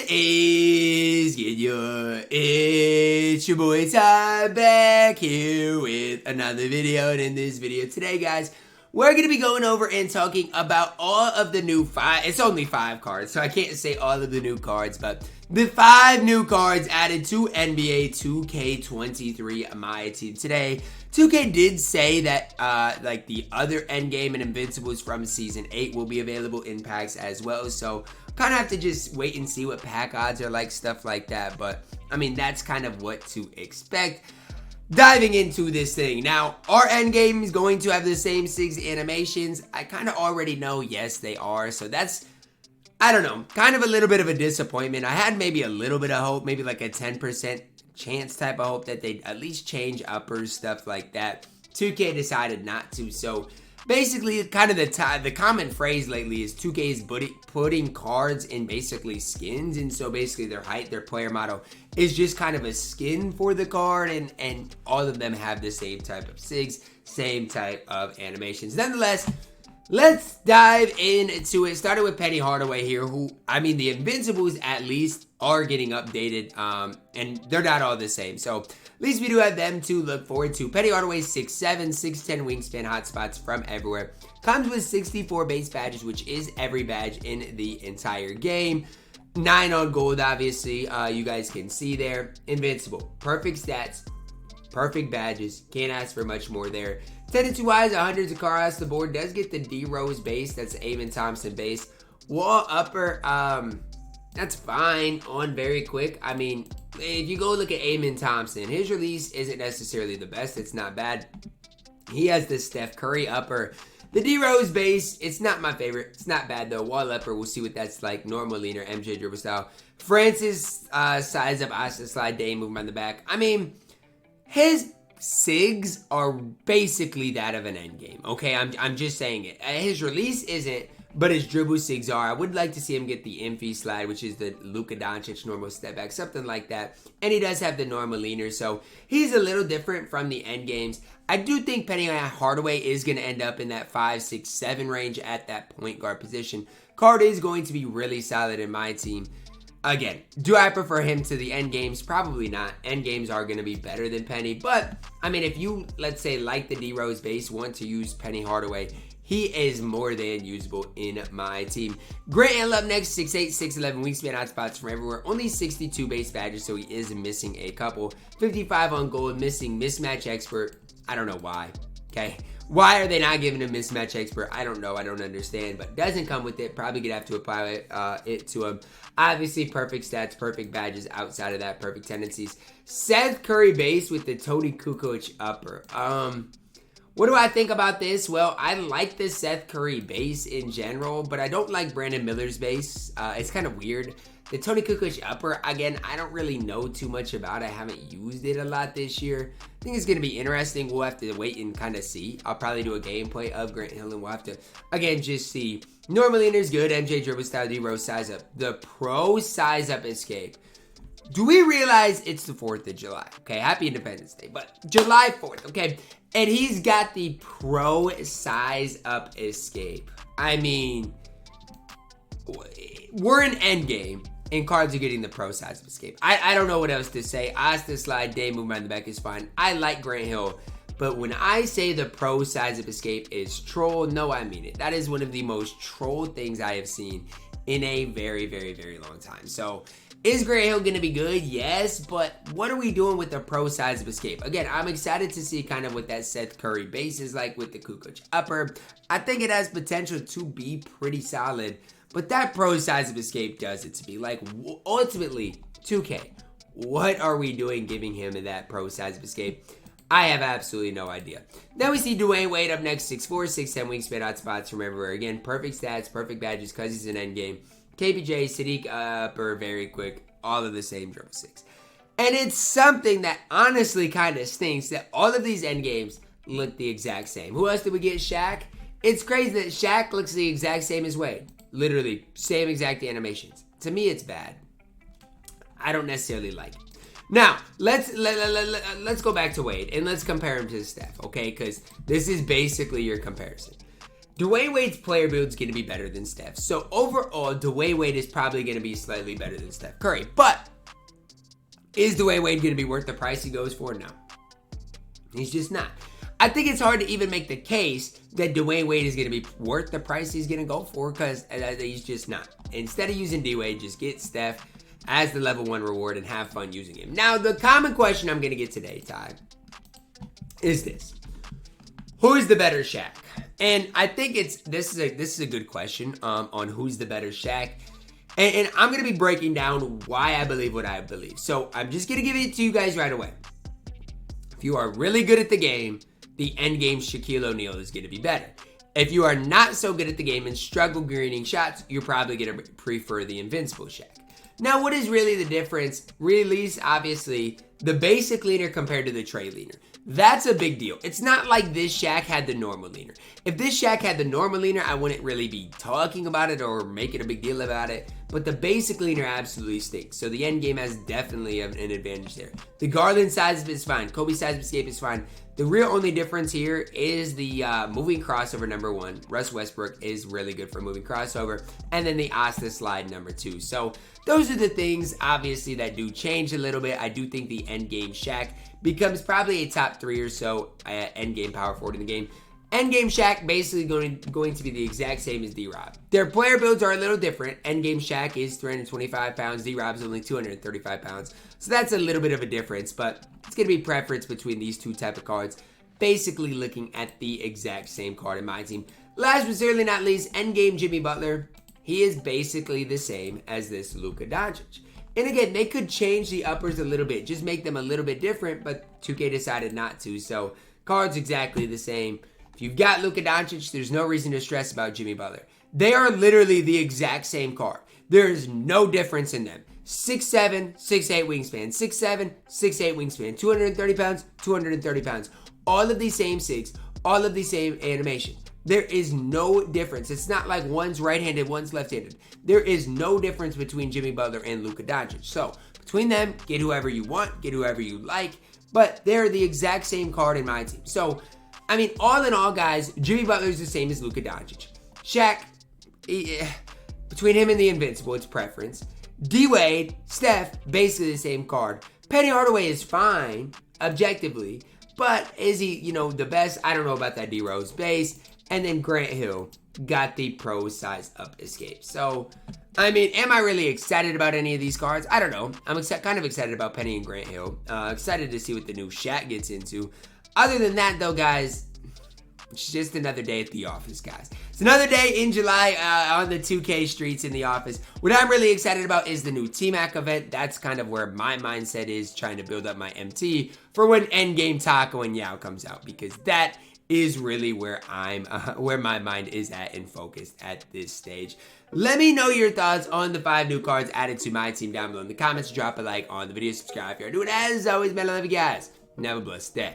is good? It's your boy Ty back here with another video. And in this video today, guys, we're going to be going over and talking about all of the new it's only 5 cards, so I can't say all of the new cards, but the 5 new cards added to NBA 2K23 MyTEAM today. 2K did say that like the other Endgame and Invincibles from Season 8 will be available in packs as well, so kind of have to just wait and see what pack odds are like, stuff like that, but I mean, that's kind of what to expect. Diving into this thing. Now, are Endgame is going to have the same 6 animations? I kind of already know, yes, they are. So that's, I don't know, kind of a little bit of a disappointment. I had maybe a little bit of hope, maybe like a 10% chance type of hope that they'd at least change uppers, stuff like that. 2K decided not to. So basically, kind of the common phrase lately is 2K is putting cards in basically skins, and so basically their height, their player model is just kind of a skin for the card, and all of them have the same type of SIGs, same type of animations. Nonetheless, let's dive into it. Started with Penny Hardaway here, who, I mean, the Invincibles at least are getting updated, and they're not all the same. So at least we do have them to look forward to. Penny Hardaway 6'7", 6'10" wingspan, hotspots from everywhere. Comes with 64 base badges, which is every badge in the entire game. 9 on gold, obviously. You guys can see there. Invincible. Perfect stats. Perfect badges. Can't ask for much more there. 10 to 2 eyes, 100 to Carlos. The board does get the D Rose base. That's Amen Thompson base. Wall upper, that's fine on very quick. I mean, if you go look at Amen Thompson, his release isn't necessarily the best. It's not bad. He has the Steph Curry upper. The D Rose base, it's not my favorite. It's not bad though. Wall upper, we'll see what that's like. Normal leaner, MJ dribble style. Francis size up, Asta slide, day move on the back. I mean, his SIGs are basically that of an endgame. Okay, I'm just saying it. His release isn't, but his dribble SIGs are. I would like to see him get the Infi slide, which is the Luka Doncic normal step back, something like that. And he does have the normal leaner, so he's a little different from the end games. I do think Penny Hardaway is going to end up in that 5, 6, 7 range at that point guard position. Card is going to be really solid in my team. Again, do I prefer him to the end games? Probably not. End games are going to be better than Penny. But, I mean, if you, let's say, like the D-Rose base, want to use Penny Hardaway, he is more than usable in my team. Grant Hill up next, 6'8", 6'11", wingspan, hotspots from everywhere. Only 62 base badges, so he is missing a couple. 55 on gold, missing mismatch expert. I don't know why, okay? Why are they not giving him mismatch expert? I don't know. I don't understand, but doesn't come with it. Probably gonna have to apply it to him. Obviously, perfect stats, perfect badges outside of that, perfect tendencies. Seth Curry base with the Tony Kukoc upper. What do I think about this? Well, I like the Seth Curry base in general, but I don't like Brandon Miller's base. It's kind of weird. The Tony Kukoc upper, again, I don't really know too much about it. I haven't used it a lot this year. I think it's going to be interesting. We'll have to wait and kind of see. I'll probably do a gameplay of Grant Hill, and we'll have to, again, just see. Normal leaner's good. MJ dribble style, D-Rose size up. The pro size up escape. Do we realize it's the 4th of July? Okay, happy Independence Day, but July 4th, okay? And he's got the pro size up escape. I mean, we're in endgame, and cards are getting the pro size up escape. I don't know what else to say. Asta slide, day movement on the back is fine. I like Grant Hill, but when I say the pro size up escape is troll, no, I mean it. That is one of the most troll things I have seen in a very, very, very long time. So, is Grant Hill going to be good? Yes, but what are we doing with the pro size of escape? Again, I'm excited to see kind of what that Seth Curry base is like with the Kukoc upper. I think it has potential to be pretty solid, but that pro size of escape does it to me. Like, ultimately, 2K, what are we doing giving him that pro size of escape? I have absolutely no idea. Then we see Dwyane Wade up next, 6'4", 6'10", wingspan, hotspots from everywhere. Again, perfect stats, perfect badges because he's an endgame. KPJ, Sadiq upper, very quick, all of the same dribble 6. And it's something that honestly kind of stinks that all of these endgames look the exact same. Who else did we get? Shaq? It's crazy that Shaq looks the exact same as Wade. Literally, same exact animations. To me, it's bad. I don't necessarily like it. Now, let's go back to Wade and let's compare him to Steph, okay? Because this is basically your comparison. Dwyane Wade's player build is going to be better than Steph. So overall, Dwyane Wade is probably going to be slightly better than Steph Curry. But is Dwyane Wade going to be worth the price he goes for? No. He's just not. I think it's hard to even make the case that Dwyane Wade is going to be worth the price he's going to go for because he's just not. Instead of using D-Wade, just get Steph as the level 1 reward and have fun using him. Now, the common question I'm going to get today, Ty, is this. Who is the better Shaq? And I think this is a good question on who's the better Shaq. And I'm going to be breaking down why I believe what I believe. So I'm just going to give it to you guys right away. If you are really good at the game, the end game Shaquille O'Neal is going to be better. If you are not so good at the game and struggle greening shots, you're probably going to prefer the invincible Shaq. Now, what is really the difference? Really, obviously, the basic leaner compared to the tray leaner. That's a big deal. It's not like this Shaq had the normal leaner. If this Shaq had the normal leaner, I wouldn't really be talking about it or making a big deal about it. But the basic leaner absolutely stinks. So the end game has definitely an advantage there. The Garland size is fine. Kobe size of escape is fine. The real only difference here is the moving crossover number 1. Russ Westbrook is really good for moving crossover. And then the Asta slide number 2. So those are the things, obviously, that do change a little bit. I do think the end game Shaq becomes probably a top 3 or so end game power forward in the game. Endgame Shaq basically going to be the exact same as D-Rob. Their player builds are a little different. Endgame Shaq is 325 pounds. D-Rob's only 235 pounds. So that's a little bit of a difference, but it's going to be preference between these two type of cards. Basically looking at the exact same card in my team. Last but certainly not least, Endgame Jimmy Butler. He is basically the same as this Luka Doncic. And again, they could change the uppers a little bit. Just make them a little bit different, but 2K decided not to. So cards exactly the same. If you've got Luka Doncic, there's no reason to stress about Jimmy Butler. They are literally the exact same card. There is no difference in them. 6'7", 6'8" wingspan. 6'7", 6'8" wingspan. 230 pounds, 230 pounds. All of the same SIGs. All of the same animation. There is no difference. It's not like one's right-handed, one's left-handed. There is no difference between Jimmy Butler and Luka Doncic. So, between them, get whoever you want, get whoever you like. But they're the exact same card in my team. So, I mean, all in all, guys, Jimmy Butler is the same as Luka Doncic. Shaq, between him and the Invincible, it's preference. D-Wade, Steph, basically the same card. Penny Hardaway is fine, objectively, but is he, the best? I don't know about that D-Rose base. And then Grant Hill got the pro size up escape. So, I mean, am I really excited about any of these cards? I don't know. I'm kind of excited about Penny and Grant Hill. Excited to see what the new Shaq gets into. Other than that, though, guys, it's just another day at the office, guys. It's another day in July on the 2K streets in the office. What I'm really excited about is the new T-Mac event. That's kind of where my mindset is, trying to build up my MT for when Endgame Taco and Yao comes out, because that is really where where my mind is at and focused at this stage. Let me know your thoughts on the 5 new cards added to my team down below in the comments. Drop a like on the video, subscribe if you're doing it. As always, man, I love you guys. And have a blessed day.